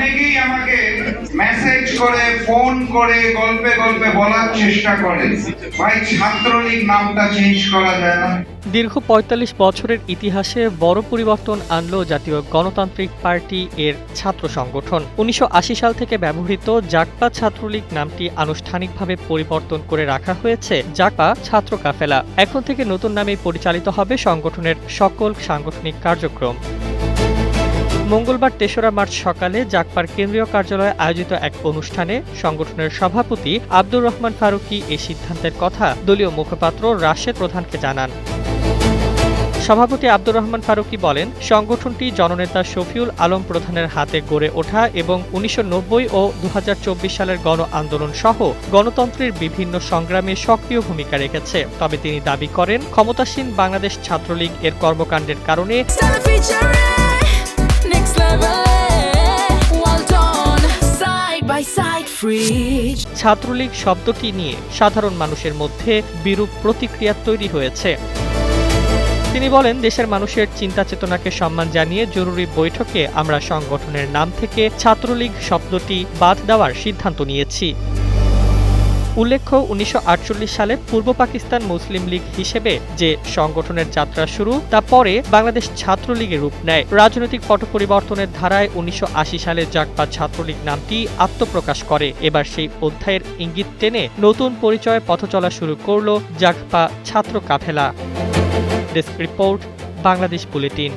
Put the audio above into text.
অনেকেই আমাকে মেসেজ করে, ফোন করে, গল্পে গল্পে বলার চেষ্টা করে, ভাই ছাত্রলীগ নামটা চেঞ্জ করা যায় না? দীর্ঘ ৪৫ বছরের ইতিহাসে বড় পরিবর্তন আনলো জাতীয় গণতান্ত্রিক পার্টি এর ছাত্র সংগঠন। ১৯৮০ সাল থেকে ব্যবহৃত জাগপা ছাত্রলীগ নামটি আনুষ্ঠানিকভাবে পরিবর্তন করে রাখা হয়েছে জাগপা ছাত্র কাফেলা। এখন থেকে নতুন নামেই পরিচালিত হবে সংগঠনের সকল সাংগঠনিক কার্যক্রম। মঙ্গলবার ৩রা মার্চ সকালে জাগপার কেন্দ্রীয় কার্যালয়ে আয়োজিত এক অনুষ্ঠানে সংগঠনের সভাপতি আব্দুর রহমান ফারুকী এই সিদ্ধান্তের কথা দলীয় মুখপাত্র রাশেদ প্রধানকে জানান। সভাপতি আব্দুর রহমান ফারুকী বলেন, সংগঠনটি জননেতা শফিউল আলম প্রধানের হাতে গড়ে ওঠা এবং ১৯৯০ ও ২০২৪ সালের গণ আন্দোলন সহ গণতন্ত্রের বিভিন্ন সংগ্রামে সক্রিয় ভূমিকা রেখেছে। তবে তিনি দাবি করেন, ক্ষমতাসীন বাংলাদেশ ছাত্রলীগ এর কর্মকাণ্ডের কারণে ছাত্রলীগ শব্দটি নিয়ে সাধারণ মানুষের মধ্যে বিরূপ প্রতিক্রিয়া তৈরি হয়েছে। তিনি বলেন, দেশের মানুষের চিন্তা চেতনাকে সম্মান জানিয়ে জরুরি বৈঠকে আমরা সংগঠনের নাম থেকে ছাত্রলীগ শব্দটি বাদ দেওয়ার সিদ্ধান্ত নিয়েছি। উল্লেখ্য, ১৯৪৮ সালে পূর্ব পাকিস্তান মুসলিম লীগ হিসেবে যে সংগঠনের যাত্রা শুরু, তা পরে বাংলাদেশ ছাত্রলীগের রূপ নেয়। রাজনৈতিক পট পরিবর্তনের ধারায় ১৯৮০ সালে জাগপা ছাত্রলীগ নামটি আত্মপ্রকাশ করে। এবার সেই অধ্যায়ের ইঙ্গিত টেনে নতুন পরিচয়ে পথ চলা শুরু করল জাগপা ছাত্র কাফেলা। Desk report, Bangladesh bulletin.